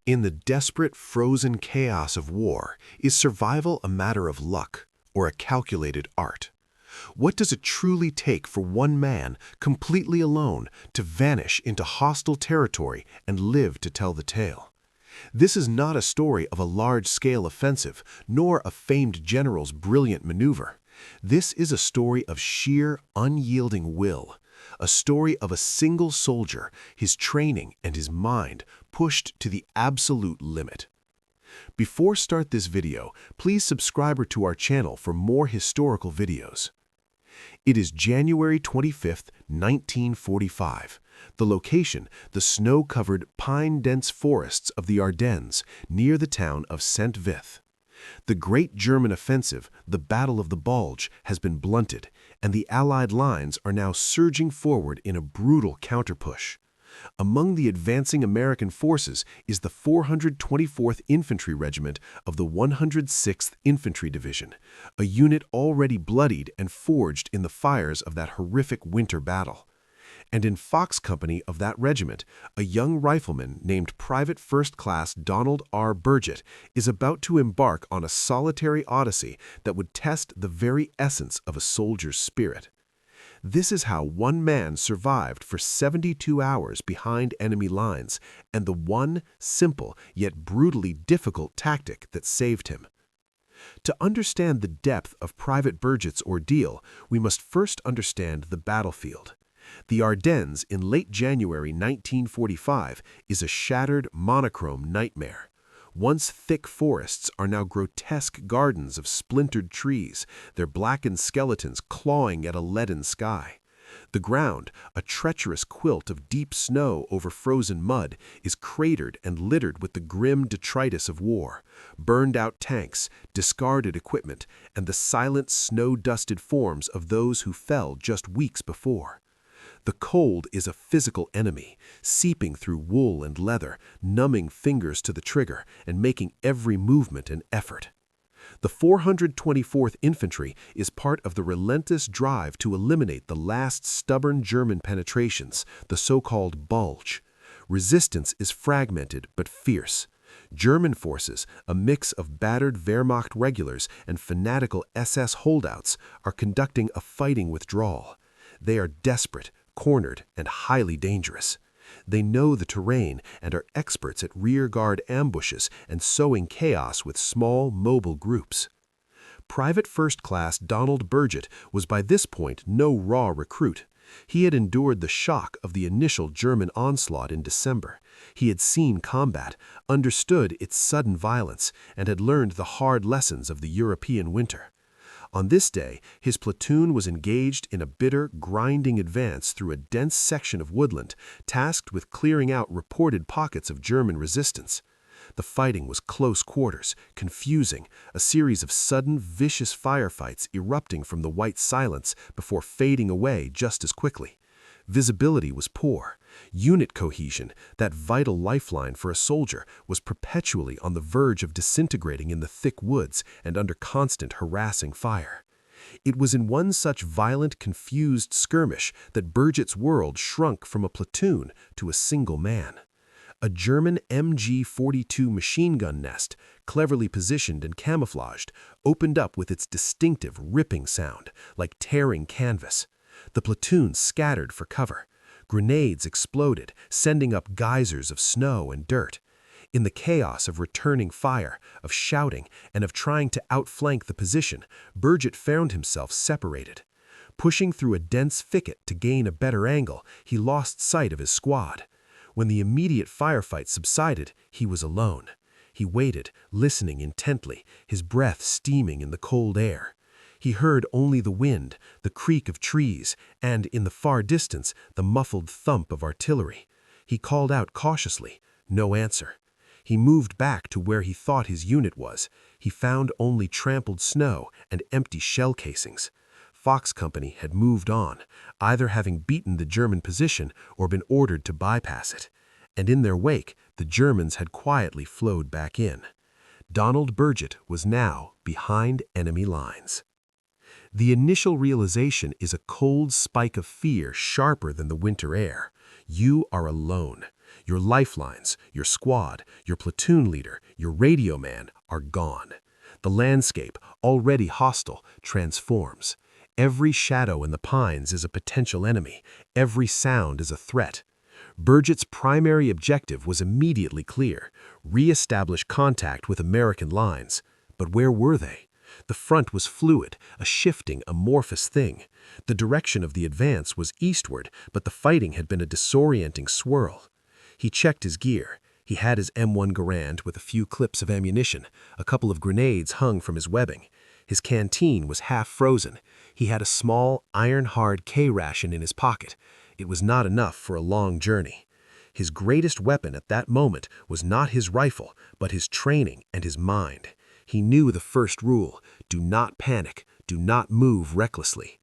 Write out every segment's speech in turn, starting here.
In the desperate, frozen chaos of war, is survival a matter of luck or a calculated art? What does it truly take for one man, completely alone, to vanish into hostile territory and live to tell the tale? This is not a story of a large-scale offensive, nor a famed general's brilliant maneuver. This is a story of sheer, unyielding will, a story of a single soldier, his training and his mind pushed to the absolute limit. Before start this video, please subscribe to our channel for more historical videos. It is January 25, 1945. The location, the snow-covered, pine-dense forests of the Ardennes, near the town of Saint-Vith. The great German offensive, the Battle of the Bulge, has been blunted, and the Allied lines are now surging forward in a brutal counterpush. Among the advancing American forces is the 424th Infantry Regiment of the 106th Infantry Division, a unit already bloodied and forged in the fires of that horrific winter battle. And in Fox Company of that regiment, a young rifleman named Private First Class Donald R. Burgett is about to embark on a solitary odyssey that would test the very essence of a soldier's spirit. This is how one man survived for 72 hours behind enemy lines, and the one simple yet brutally difficult tactic that saved him. To understand the depth of Private Burgett's ordeal, we must first understand the battlefield. The Ardennes in late January 1945 is a shattered, monochrome nightmare. Once thick forests are now grotesque gardens of splintered trees, their blackened skeletons clawing at a leaden sky. The ground, a treacherous quilt of deep snow over frozen mud, is cratered and littered with the grim detritus of war, burned-out tanks, discarded equipment, and the silent, snow-dusted forms of those who fell just weeks before. The cold is a physical enemy, seeping through wool and leather, numbing fingers to the trigger, and making every movement an effort. The 424th Infantry is part of the relentless drive to eliminate the last stubborn German penetrations, the so-called Bulge. Resistance is fragmented but fierce. German forces, a mix of battered Wehrmacht regulars and fanatical SS holdouts, are conducting a fighting withdrawal. They are desperate, cornered, and highly dangerous. They know the terrain and are experts at rear-guard ambushes and sowing chaos with small, mobile groups. Private First Class Donald Burgett was by this point no raw recruit. He had endured the shock of the initial German onslaught in December. He had seen combat, understood its sudden violence, and had learned the hard lessons of the European winter. On this day, his platoon was engaged in a bitter, grinding advance through a dense section of woodland, tasked with clearing out reported pockets of German resistance. The fighting was close quarters, confusing, a series of sudden, vicious firefights erupting from the white silence before fading away just as quickly. Visibility was poor. Unit cohesion, that vital lifeline for a soldier, was perpetually on the verge of disintegrating in the thick woods and under constant harassing fire. It was in one such violent, confused skirmish that Burgett's world shrunk from a platoon to a single man. A German MG-42 machine gun nest, cleverly positioned and camouflaged, opened up with its distinctive ripping sound, like tearing canvas. The platoon scattered for cover. Grenades exploded, sending up geysers of snow and dirt. In the chaos of returning fire, of shouting, and of trying to outflank the position, Burgett found himself separated. Pushing through a dense thicket to gain a better angle, he lost sight of his squad. When the immediate firefight subsided, he was alone. He waited, listening intently, his breath steaming in the cold air. He heard only the wind, the creak of trees, and, in the far distance, the muffled thump of artillery. He called out cautiously. No answer. He moved back to where he thought his unit was. He found only trampled snow and empty shell casings. Fox Company had moved on, either having beaten the German position or been ordered to bypass it. And in their wake, the Germans had quietly flowed back in. Donald Burgett was now behind enemy lines. The initial realization is a cold spike of fear sharper than the winter air. You are alone. Your lifelines, your squad, your platoon leader, your radio man are gone. The landscape, already hostile, transforms. Every shadow in the pines is a potential enemy. Every sound is a threat. Burgett's primary objective was immediately clear: re-establish contact with American lines. But where were they? The front was fluid, a shifting, amorphous thing. The direction of the advance was eastward, but the fighting had been a disorienting swirl. He checked his gear. He had his M1 Garand with a few clips of ammunition. A couple of grenades hung from his webbing. His canteen was half frozen. He had a small, iron-hard K-ration in his pocket. It was not enough for a long journey. His greatest weapon at that moment was not his rifle, but his training and his mind. He knew the first rule: do not panic, do not move recklessly.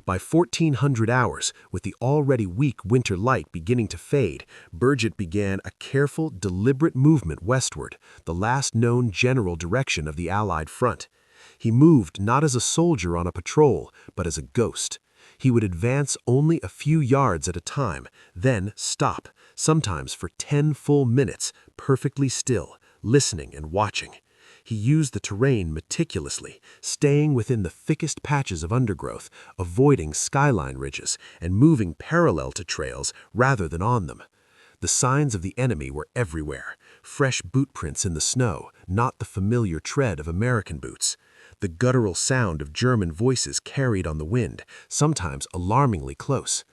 By 1400 hours, with the already weak winter light beginning to fade, Burgett began a careful, deliberate movement westward, the last known general direction of the Allied front. He moved not as a soldier on a patrol, but as a ghost. He would advance only a few yards at a time, then stop, sometimes for 10 full minutes, perfectly still, listening and watching. He used the terrain meticulously, staying within the thickest patches of undergrowth, avoiding skyline ridges, and moving parallel to trails rather than on them. The signs of the enemy were everywhere: fresh boot prints in the snow, not the familiar tread of American boots. The guttural sound of German voices carried on the wind, sometimes alarmingly close.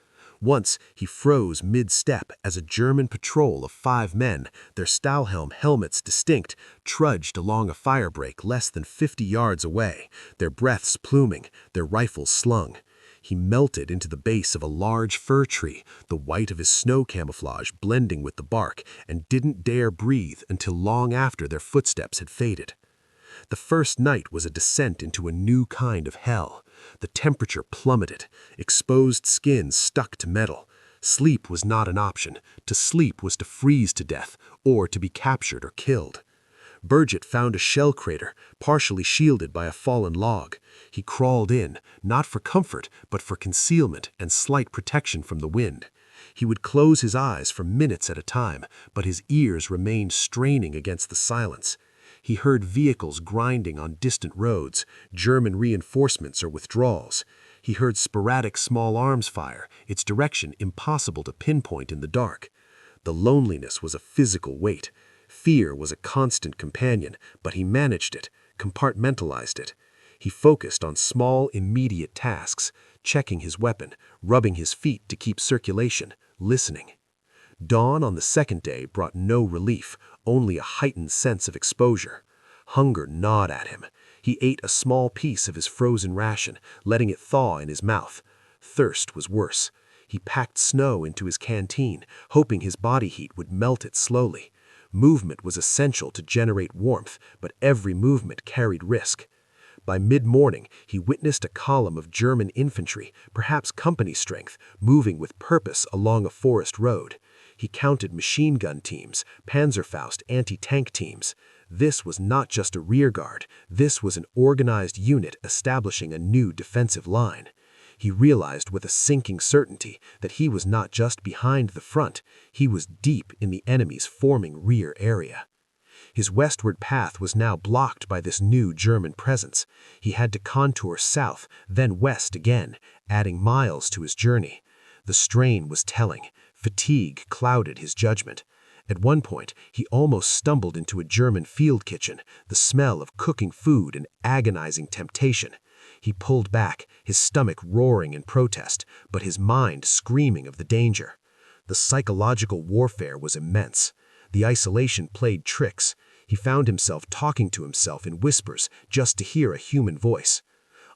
Once he froze mid-step as a German patrol of 5 men, their Stahlhelm helmets distinct, trudged along a firebreak less than 50 yards away, their breaths pluming, their rifles slung. He melted into the base of a large fir tree, the white of his snow camouflage blending with the bark, and didn't dare breathe until long after their footsteps had faded. The first night was a descent into a new kind of hell. The temperature plummeted. Exposed skin stuck to metal. Sleep was not an option. To sleep was to freeze to death, or to be captured or killed. Burgett found a shell crater, partially shielded by a fallen log. He crawled in, not for comfort, but for concealment and slight protection from the wind. He would close his eyes for minutes at a time, but his ears remained straining against the silence. He heard vehicles grinding on distant roads, German reinforcements or withdrawals. He heard sporadic small arms fire, its direction impossible to pinpoint in the dark. The loneliness was a physical weight. Fear was a constant companion, but he managed it, compartmentalized it. He focused on small, immediate tasks, checking his weapon, rubbing his feet to keep circulation, listening. Dawn on the second day brought no relief, only a heightened sense of exposure. Hunger gnawed at him. He ate a small piece of his frozen ration, letting it thaw in his mouth. Thirst was worse. He packed snow into his canteen, hoping his body heat would melt it slowly. Movement was essential to generate warmth, but every movement carried risk. By mid-morning, he witnessed a column of German infantry, perhaps company strength, moving with purpose along a forest road. He counted machine gun teams, Panzerfaust anti-tank teams. This was not just a rearguard. This was an organized unit establishing a new defensive line. He realized with a sinking certainty that he was not just behind the front, he was deep in the enemy's forming rear area. His westward path was now blocked by this new German presence. He had to contour south, then west again, adding miles to his journey. The strain was telling. Fatigue clouded his judgment. At one point, he almost stumbled into a German field kitchen, the smell of cooking food and agonizing temptation. He pulled back, his stomach roaring in protest, but his mind screaming of the danger. The psychological warfare was immense. The isolation played tricks. He found himself talking to himself in whispers just to hear a human voice.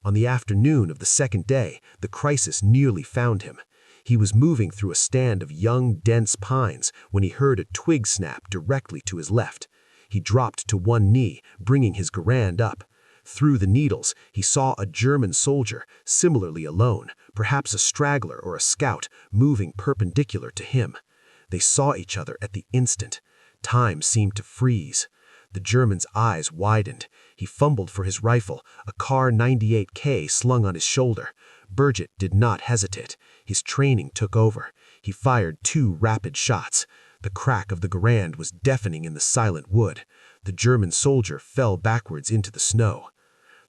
On the afternoon of the second day, the crisis nearly found him. He was moving through a stand of young, dense pines when he heard a twig snap directly to his left. He dropped to one knee, bringing his Garand up. Through the needles, he saw a German soldier, similarly alone, perhaps a straggler or a scout, moving perpendicular to him. They saw each other at the instant. Time seemed to freeze. The German's eyes widened. He fumbled for his rifle, a Kar 98K slung on his shoulder. Burgett did not hesitate. His training took over. He fired 2 rapid shots. The crack of the Garand was deafening in the silent wood. The German soldier fell backwards into the snow.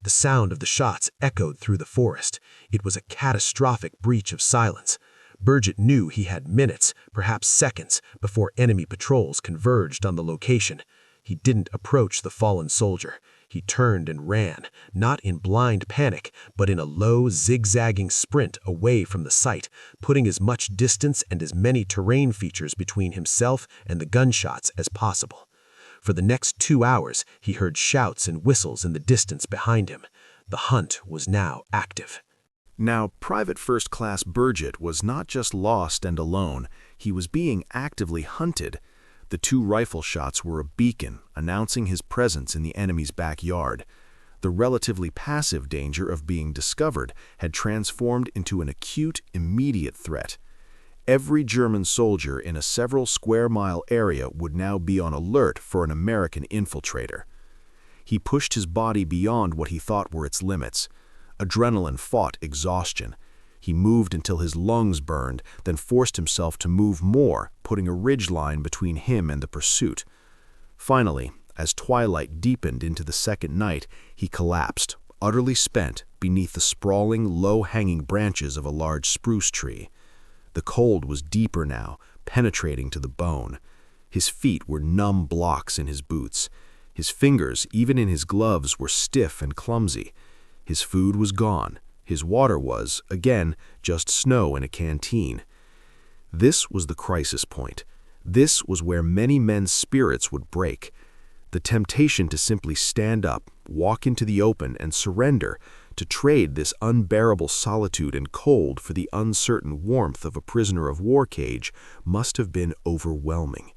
The sound of the shots echoed through the forest. It was a catastrophic breach of silence. Burgett knew he had minutes, perhaps seconds, before enemy patrols converged on the location. He didn't approach the fallen soldier. He turned and ran, not in blind panic, but in a low, zigzagging sprint away from the site, putting as much distance and as many terrain features between himself and the gunshots as possible. For the next 2 hours, he heard shouts and whistles in the distance behind him. The hunt was now active. Now, Private First Class Burgett was not just lost and alone, he was being actively hunted. The 2 rifle shots were a beacon, announcing his presence in the enemy's backyard. The relatively passive danger of being discovered had transformed into an acute, immediate threat. Every German soldier in a several square mile area would now be on alert for an American infiltrator. He pushed his body beyond what he thought were its limits. Adrenaline fought exhaustion. He moved until his lungs burned, then forced himself to move more, putting a ridgeline between him and the pursuit. Finally, as twilight deepened into the second night, he collapsed, utterly spent, beneath the sprawling, low-hanging branches of a large spruce tree. The cold was deeper now, penetrating to the bone. His feet were numb blocks in his boots. His fingers, even in his gloves, were stiff and clumsy. His food was gone. His water was, again, just snow in a canteen. This was the crisis point. This was where many men's spirits would break. The temptation to simply stand up, walk into the open, and surrender, to trade this unbearable solitude and cold for the uncertain warmth of a prisoner of war cage, must have been overwhelming.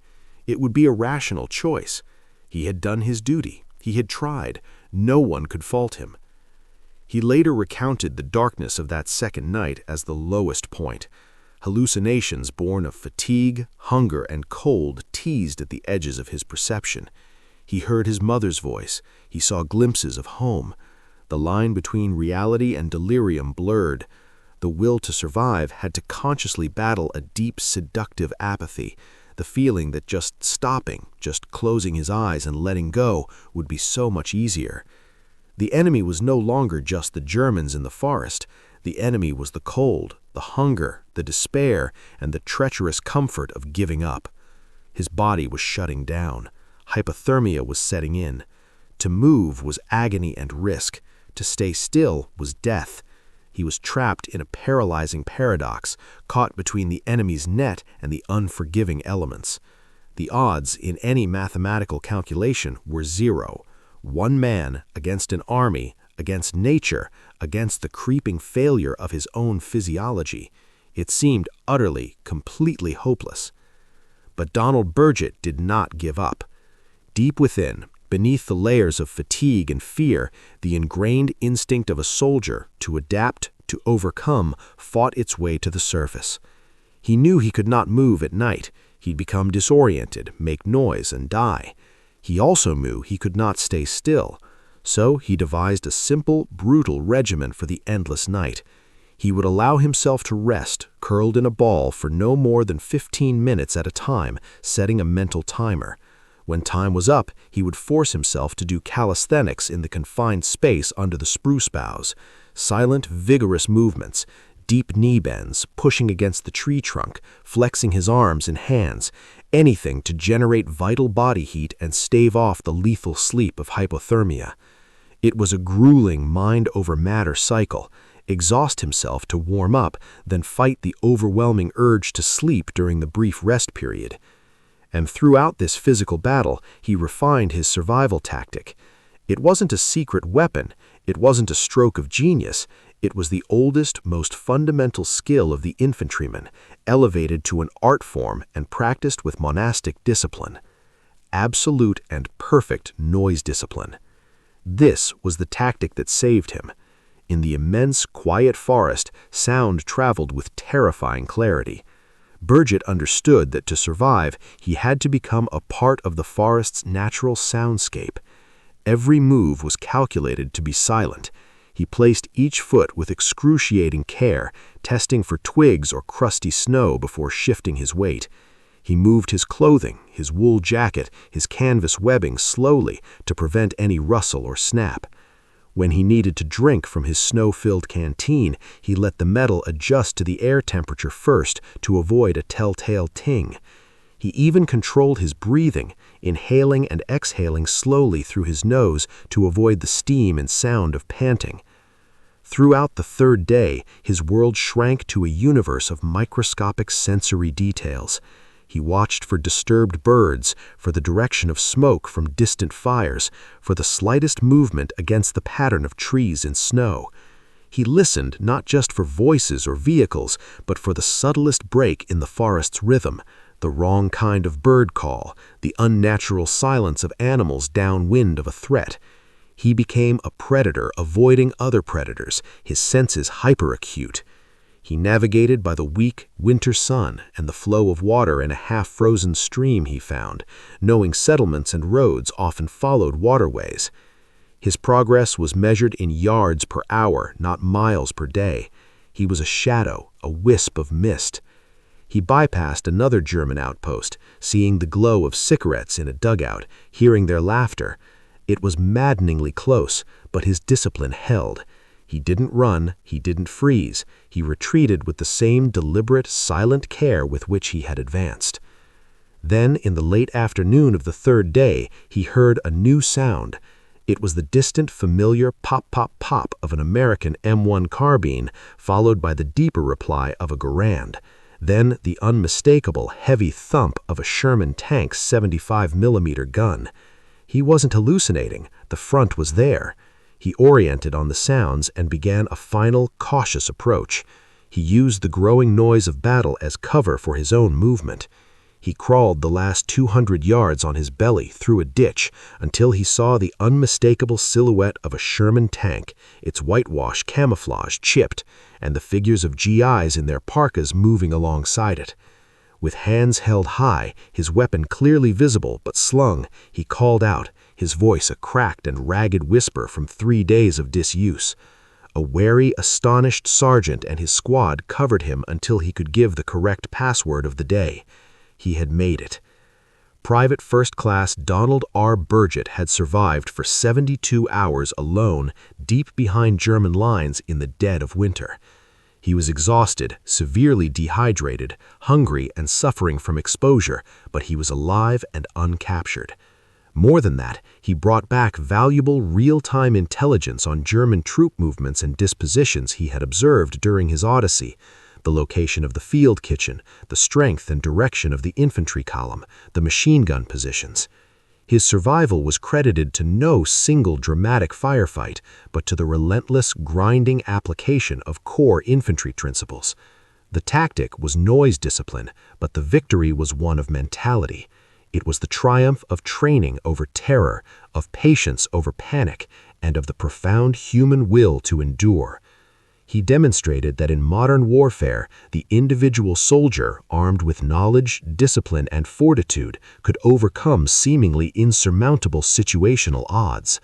It would be a rational choice. He had done his duty. He had tried. No one could fault him. He later recounted the darkness of that second night as the lowest point. Hallucinations born of fatigue, hunger, and cold teased at the edges of his perception. He heard his mother's voice. He saw glimpses of home. The line between reality and delirium blurred. The will to survive had to consciously battle a deep, seductive apathy, the feeling that just stopping, just closing his eyes and letting go would be so much easier. The enemy was no longer just the Germans in the forest. The enemy was the cold, the hunger, the despair, and the treacherous comfort of giving up. His body was shutting down. Hypothermia was setting in. To move was agony and risk. To stay still was death. He was trapped in a paralyzing paradox, caught between the enemy's net and the unforgiving elements. The odds in any mathematical calculation were 0. 1 man against an army, against nature, against the creeping failure of his own physiology. It seemed utterly, completely hopeless. But Donald Burgett did not give up. Deep within, beneath the layers of fatigue and fear, the ingrained instinct of a soldier to adapt, to overcome, fought its way to the surface. He knew he could not move at night. He'd become disoriented, make noise, and die. He also knew he could not stay still, so he devised a simple, brutal regimen for the endless night. He would allow himself to rest, curled in a ball, for no more than 15 minutes at a time, setting a mental timer. When time was up, he would force himself to do calisthenics in the confined space under the spruce boughs. Silent, vigorous movements, deep knee bends, pushing against the tree trunk, flexing his arms and hands, anything to generate vital body heat and stave off the lethal sleep of hypothermia. It was a grueling mind-over-matter cycle. Exhaust himself to warm up, then fight the overwhelming urge to sleep during the brief rest period. And throughout this physical battle, he refined his survival tactic. It wasn't a secret weapon. It wasn't a stroke of genius. It was the oldest, most fundamental skill of the infantryman, elevated to an art form and practiced with monastic discipline. Absolute and perfect noise discipline. This was the tactic that saved him. In the immense, quiet forest, sound traveled with terrifying clarity. Burgett understood that to survive, he had to become a part of the forest's natural soundscape. Every move was calculated to be silent. He placed each foot with excruciating care, testing for twigs or crusty snow before shifting his weight. He moved his clothing, his wool jacket, his canvas webbing slowly to prevent any rustle or snap. When he needed to drink from his snow-filled canteen, he let the metal adjust to the air temperature first to avoid a telltale ting. He even controlled his breathing, inhaling and exhaling slowly through his nose to avoid the steam and sound of panting. Throughout the third day, his world shrank to a universe of microscopic sensory details. He watched for disturbed birds, for the direction of smoke from distant fires, for the slightest movement against the pattern of trees and snow. He listened not just for voices or vehicles, but for the subtlest break in the forest's rhythm, the wrong kind of bird call, the unnatural silence of animals downwind of a threat. He became a predator avoiding other predators, his senses hyperacute. He navigated by the weak winter sun and the flow of water in a half-frozen stream he found, knowing settlements and roads often followed waterways. His progress was measured in yards per hour, not miles per day. He was a shadow, a wisp of mist. He bypassed another German outpost, seeing the glow of cigarettes in a dugout, hearing their laughter. It was maddeningly close, but his discipline held. He didn't run, he didn't freeze. He retreated with the same deliberate, silent care with which he had advanced. Then, in the late afternoon of the third day, he heard a new sound. It was the distant, familiar pop-pop-pop of an American M1 carbine, followed by the deeper reply of a Garand. Then the unmistakable, heavy thump of a Sherman Tank 75mm gun. He wasn't hallucinating. The front was there. He oriented on the sounds and began a final, cautious approach. He used the growing noise of battle as cover for his own movement. He crawled the last 200 yards on his belly through a ditch until he saw the unmistakable silhouette of a Sherman tank, its whitewash camouflage chipped, and the figures of GIs in their parkas moving alongside it. With hands held high, his weapon clearly visible but slung, he called out, his voice a cracked and ragged whisper from 3 days of disuse. A wary, astonished sergeant and his squad covered him until he could give the correct password of the day. He had made it. Private First Class Donald R. Burgett had survived for 72 hours alone, deep behind German lines in the dead of winter. He was exhausted, severely dehydrated, hungry, and suffering from exposure, but he was alive and uncaptured. More than that, he brought back valuable real-time intelligence on German troop movements and dispositions he had observed during his odyssey. The location of the field kitchen, the strength and direction of the infantry column, the machine gun positions. His survival was credited to no single dramatic firefight, but to the relentless, grinding application of core infantry principles. The tactic was noise discipline, but the victory was one of mentality. It was the triumph of training over terror, of patience over panic, and of the profound human will to endure. He demonstrated that in modern warfare, the individual soldier, armed with knowledge, discipline, and fortitude, could overcome seemingly insurmountable situational odds.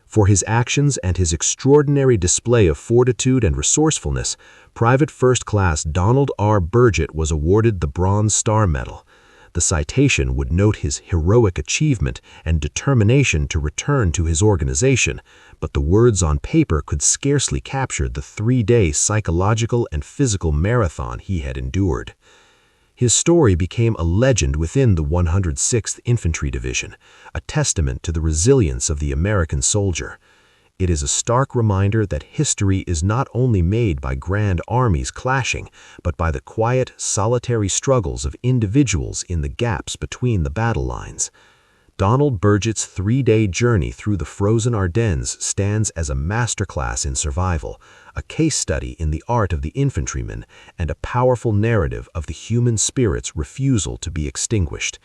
For his actions and his extraordinary display of fortitude and resourcefulness, Private First Class Donald R. Burgett was awarded the Bronze Star Medal. The citation would note his heroic achievement and determination to return to his organization, but the words on paper could scarcely capture the 3-day psychological and physical marathon he had endured. His story became a legend within the 106th Infantry Division, a testament to the resilience of the American soldier. It is a stark reminder that history is not only made by grand armies clashing, but by the quiet, solitary struggles of individuals in the gaps between the battle lines. Donald Burgett's 3-day journey through the frozen Ardennes stands as a masterclass in survival, a case study in the art of the infantryman, and a powerful narrative of the human spirit's refusal to be extinguished.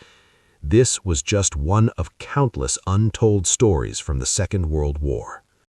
This was just one of countless untold stories from the Second World War.